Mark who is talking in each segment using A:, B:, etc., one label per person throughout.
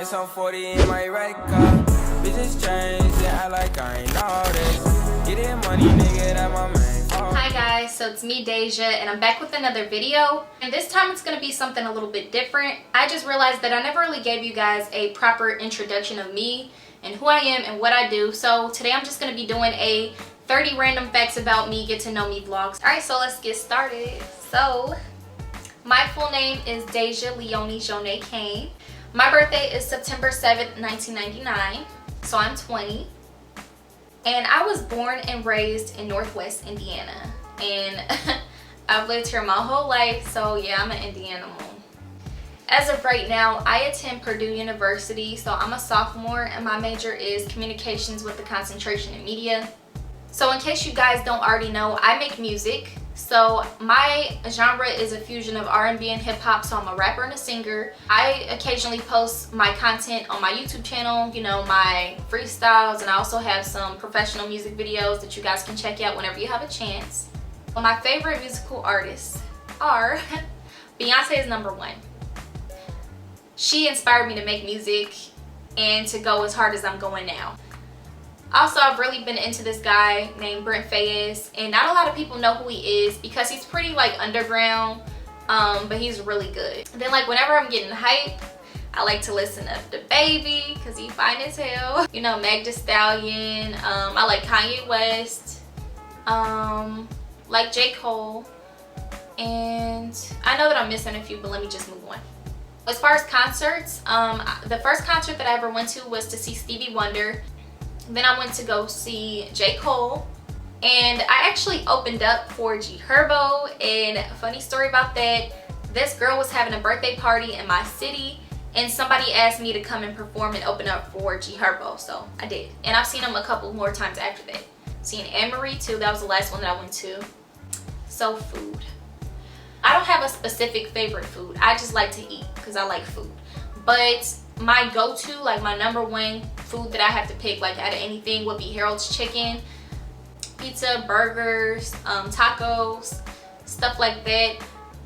A: It's on 40 in my right car. Bitches change, they act like I ain't all this. Get that money, nigga, that my main fault.
B: Hi guys, so it's me Deja and I'm back with another video, and this time it's going to be something a little bit different. I just realized that I never really gave you guys a proper introduction of me and who I am and what I do. So today I'm just going to be doing a 30 random facts about me, get to know me vlogs. Alright, so let's get started. So my full name is Deja Leonie Jonay Kane. My birthday is September 7th, 1999, so I'm 20. And I was born and raised in Northwest Indiana. And I've lived here my whole life, so yeah, I'm an Indiana mom. As of right now, I attend Purdue University, so I'm a sophomore and my major is communications with a concentration in media. So in case you guys don't already know, I make music. So my genre is a fusion of R&B and hip hop, so I'm a rapper and a singer. I occasionally post my content on my YouTube channel, you know, my freestyles, and I also have some professional music videos that you guys can check out whenever you have a chance. My favorite musical artists are Beyonce is number one. She inspired me to make music and to go as hard as I'm going now. Also, I've really been into this guy named Brent Faiyaz, and not a lot of people know who he is because he's pretty like underground, but he's really good. And then like whenever I'm getting hype, I like to listen to the Baby because he fine as hell. You know, Meg Thee Stallion. I like Kanye West, like J. Cole, and I know that I'm missing a few, but let me just move on. As far as concerts, the first concert that I ever went to was to see Stevie Wonder. Then I went to go see J. Cole, and I actually opened up for G Herbo. And a funny story about that, this girl was having a birthday party in my city and somebody asked me to come and perform and open up for G Herbo, so I did. And I've seen him a couple more times after that. Seen Anne-Marie too, that was the last one that I went to. So food. I don't have a specific favorite food, I just like to eat because I like food. But my go-to, like my number one food that I have to pick like out of anything would be Harold's Chicken, pizza, burgers, tacos, stuff like that.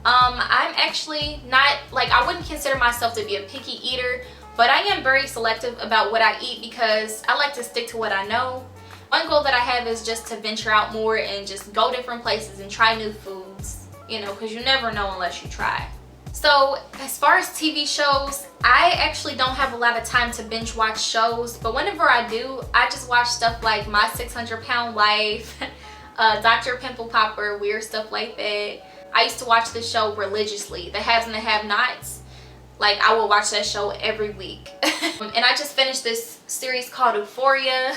B: I'm actually not, like, I wouldn't consider myself to be a picky eater, but I am very selective about what I eat because I like to stick to what I know. One goal that I have is just to venture out more and just go different places and try new foods, you know, because you never know unless you try. So as far as TV shows, I actually don't have a lot of time to binge watch shows, but whenever I do, I just watch stuff like My 600 Pound Life, Dr. Pimple Popper, weird stuff like that. I used to watch this show religiously, The Haves and the Have-Nots. Like, I will watch that show every week. And I just finished this series called Euphoria.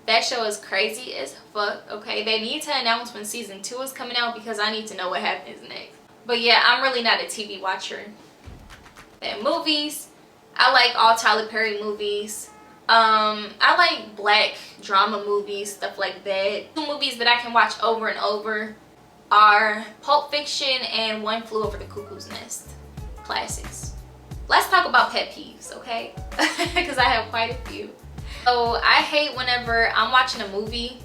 B: That show is crazy as fuck, okay? They need to announce when season 2 is coming out because I need to know what happens next. But yeah, I'm really not a TV watcher. And movies, I like all Tyler Perry movies. I like black drama movies, stuff like that. Two movies that I can watch over and over are Pulp Fiction and One Flew Over the Cuckoo's Nest. Classics. Let's talk about pet peeves, okay? Because I have quite a few. So I hate whenever I'm watching a movie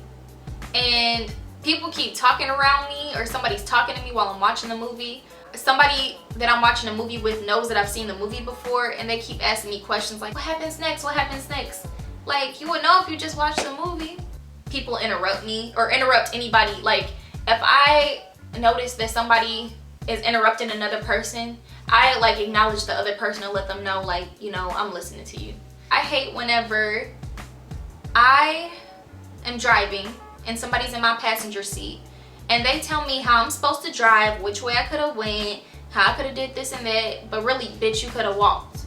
B: and people keep talking around me, or somebody's talking to me while I'm watching the movie. Somebody that I'm watching a movie with knows that I've seen the movie before, and they keep asking me questions like, what happens next? What happens next? Like, you would know if you just watched the movie. People interrupt me or interrupt anybody. Like, if I notice that somebody is interrupting another person, I like acknowledge the other person and let them know, like, you know, I'm listening to you. I hate whenever I am driving and somebody's in my passenger seat and they tell me how I'm supposed to drive, which way I could have went, how I could have did this and that, but really, bitch, you could have walked.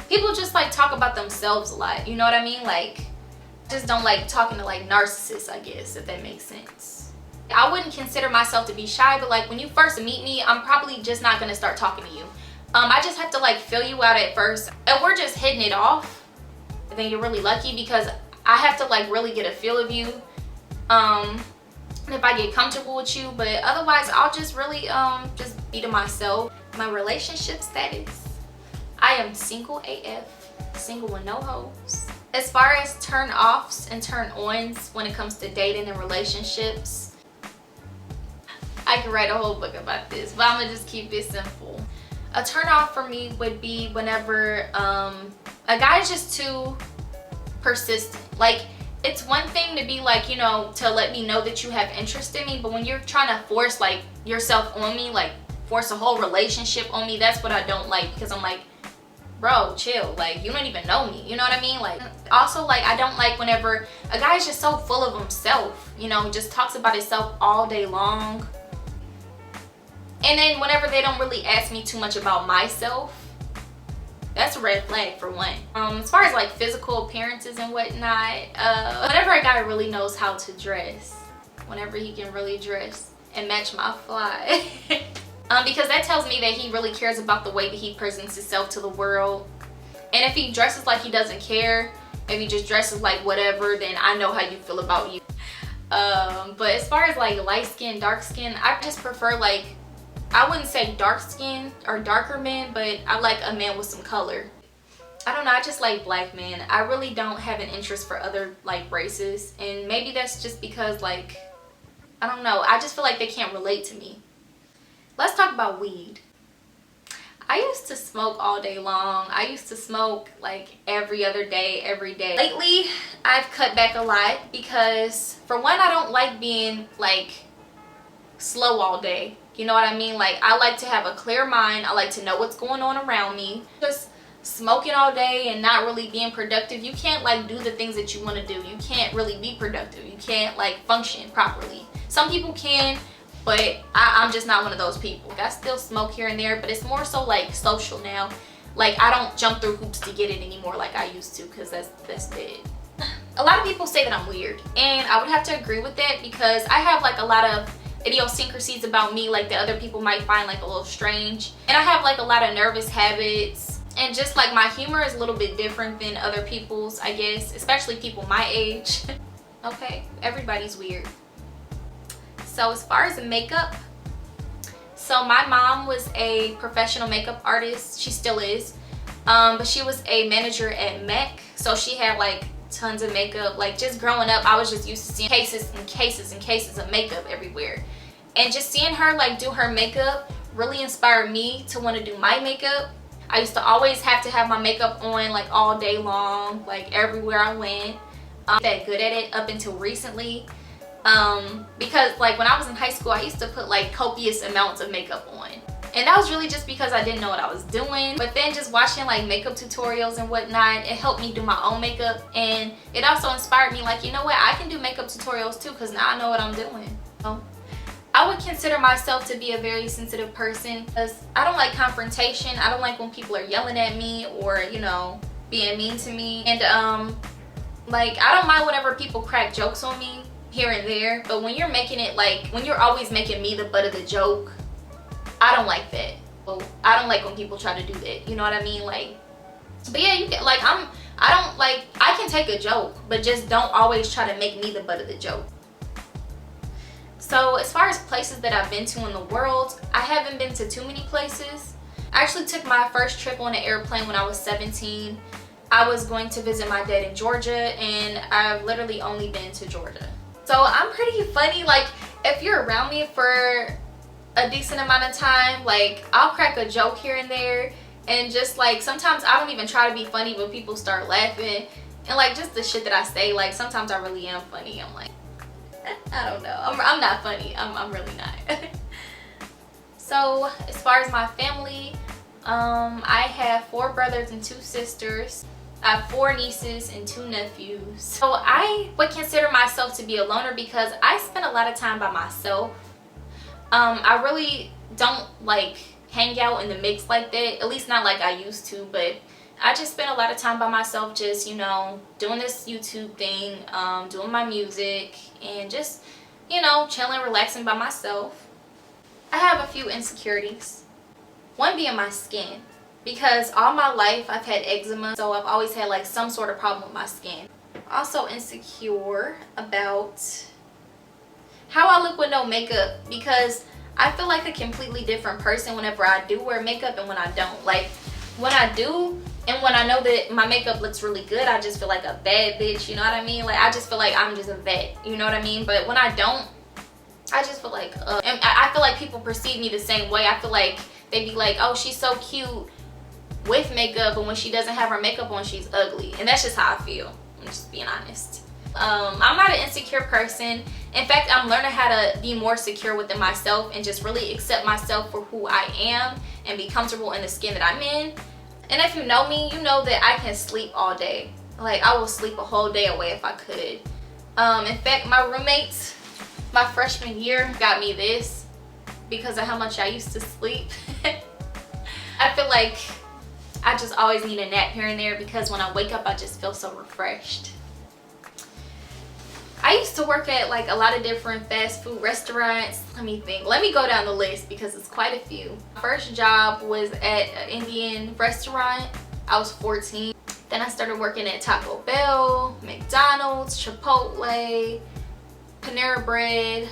B: People just like talk about themselves a lot, you know what I mean? Like, just don't like talking to like narcissists, I guess, if that makes sense. I wouldn't consider myself to be shy, but like when you first meet me, I'm probably just not gonna start talking to you. I just have to like feel you out at first. If we're just hitting it off, then you're really lucky because I have to like really get a feel of you. If I get comfortable with you, but otherwise I'll just really just be to myself. My relationship status, I am single AF, single with no hoes. As far as turn offs and turn ons when it comes to dating and relationships, I could write a whole book about this, but I'm gonna just keep it simple. A turn off for me would be whenever A guy's just too persistent. Like, it's one thing to be like, you know, to let me know that you have interest in me, but when you're trying to force like yourself on me, like force a whole relationship on me, that's what I don't like, because I'm like, bro, chill. Like, you don't even know me, you know what I mean? Like, also, like, I don't like whenever a guy is just so full of himself, you know, just talks about himself all day long, and then whenever they don't really ask me too much about myself, that's a red flag for one. As far as like physical appearances and whatnot, whenever a guy really knows how to dress, whenever he can really dress and match my fly, because that tells me that he really cares about the way that he presents himself to the world. And if he dresses like he doesn't care, if he just dresses like whatever, then I know how you feel about you. But as far as like light skin, dark skin, I just prefer, like, I wouldn't say dark skin or darker men, but I like a man with some color. I don't know, I just like black men. I really don't have an interest for other like races, and maybe that's just because, like, I don't know, I just feel like they can't relate to me. Let's talk about weed. I used to smoke all day long. I used to smoke like every other day, every day. Lately, I've cut back a lot because, for one, I don't like being like slow all day. You know what I mean? Like, I like to have a clear mind. I like to know what's going on around me. Just smoking all day and not really being productive, you can't like do the things that you want to do. You can't really be productive. You can't like function properly. Some people can, but I'm just not one of those people. I still smoke here and there, but it's more so like social now. Like, I don't jump through hoops to get it anymore like I used to, because that's dead. A lot of people say that I'm weird, and I would have to agree with that, because I have like a lot of idiosyncrasies about me, like, that other people might find like a little strange. And I have like a lot of nervous habits, and just like my humor is a little bit different than other people's, I guess, especially people my age. Okay, everybody's weird. So as far as makeup, so my mom was a professional makeup artist. She still is, but she was a manager at MAC, so she had like tons of makeup. Like, just growing up, I was just used to seeing cases and cases and cases of makeup everywhere, and just seeing her like do her makeup really inspired me to want to do my makeup. I used to always have to have my makeup on like all day long, like everywhere I went. That good at it up until recently, because like when I was in high school, I used to put like copious amounts of makeup on, and that was really just because I didn't know what I was doing. But then just watching like makeup tutorials and whatnot, it helped me do my own makeup, and it also inspired me, like, you know what, I can do makeup tutorials too, because now I know what I'm doing. So I would consider myself to be a very sensitive person, because I don't like confrontation. I don't like when people are yelling at me or, you know, being mean to me. And like, I don't mind whenever people crack jokes on me here and there, but when you're making it like, when you're always making me the butt of the joke, I don't like that. Well, I don't like when people try to do that, you know what I mean? Like, but yeah, you can, like, I don't like, I can take a joke, but just don't always try to make me the butt of the joke. So as far as places that I've been to in the world, I haven't been to too many places. I actually took my first trip on an airplane when I was 17. I was going to visit my dad in Georgia, and I've literally only been to Georgia. So I'm pretty funny. Like, if you're around me for a decent amount of time, like, I'll crack a joke here and there, and just like, sometimes I don't even try to be funny, but people start laughing, and like, just the shit that I say, like, sometimes I really am funny. I'm like, I don't know, I'm not funny. I'm really not. So as far as my family, I have 4 brothers and 2 sisters. I have 4 nieces and 2 nephews. So I would consider myself to be a loner because I spend a lot of time by myself. I really don't like hang out in the mix like that, at least not like I used to, but I just spend a lot of time by myself, just, you know, doing this YouTube thing, doing my music, and just, you know, chilling, relaxing by myself. I have a few insecurities. One being my skin, because all my life I've had eczema, so I've always had like some sort of problem with my skin. Also insecure about how I look with no makeup, because I feel like a completely different person whenever I do wear makeup and when I don't. Like, when I do and when I know that my makeup looks really good, I just feel like a bad bitch, you know what I mean? Like, I just feel like I'm just a vet, you know what I mean? But when I don't, I just feel like, and I feel like people perceive me the same way. I feel like they'd be like, oh, she's so cute with makeup, but when she doesn't have her makeup on, she's ugly. And that's just how I feel. I'm just being honest. I'm not an insecure person. In fact, I'm learning how to be more secure within myself and just really accept myself for who I am and be comfortable in the skin that I'm in. And if you know me, you know that I can sleep all day. Like, I will sleep a whole day away if I could. In fact, my roommates, my freshman year, got me this because of how much I used to sleep. I feel like I just always need a nap here and there because when I wake up, I just feel so refreshed. I used to work at like a lot of different fast food restaurants. Let me think. Let me go down the list because it's quite a few. My first job was at an Indian restaurant. I was 14. Then I started working at Taco Bell, McDonald's, Chipotle, Panera Bread,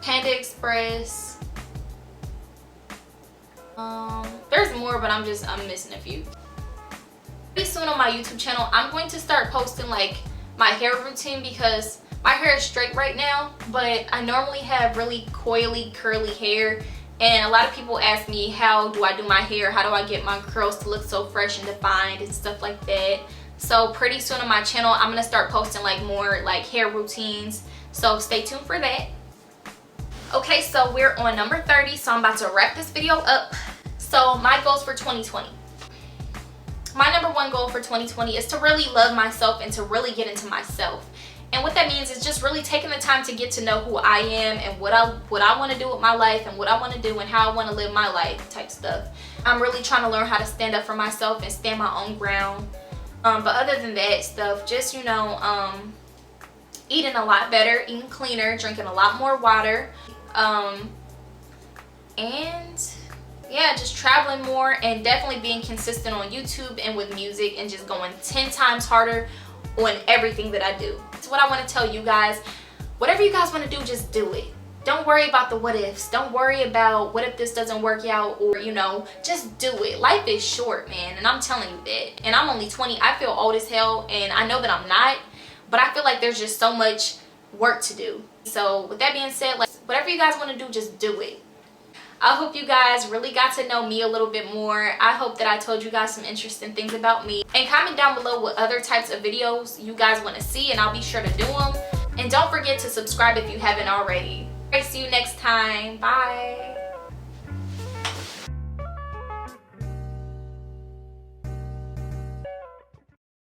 B: Panda Express. There's more, but I'm missing a few. Pretty soon on my YouTube channel, I'm going to start posting like my hair routine because my hair is straight right now, but I normally have really coily, curly hair. And a lot of people ask me, how do I do my hair? How do I get my curls to look so fresh and defined and stuff like that? So pretty soon on my channel, I'm gonna start posting like more like hair routines. So stay tuned for that. Okay, so we're on number 30, so I'm about to wrap this video up. So my goals for 2020. My number one goal for 2020 is to really love myself and to really get into myself. And what that means is just really taking the time to get to know who I am and what I want to do with my life and what I want to do and how I want to live my life type stuff. I'm really trying to learn how to stand up for myself and stand my own ground. But other than that stuff, just, you know, eating a lot better, eating cleaner, drinking a lot more water. And yeah, just traveling more and definitely being consistent on YouTube and with music and just going 10 times harder on everything that I do. That's what I want to tell you guys. Whatever you guys want to do, just do it. Don't worry about the what ifs. Don't worry about what if this doesn't work out, or, you know, just do it. Life is short, man, and I'm telling you that. And I'm only 20. I feel old as hell, and I know that I'm not, but I feel like there's just so much work to do. So with that being said, like, whatever you guys want to do, just do it. I hope you guys really got to know me a little bit more. I hope that I told you guys some interesting things about me. And comment down below what other types of videos you guys want to see, and I'll be sure to do them. And don't forget to subscribe if you haven't already. Alright, see you next time. Bye.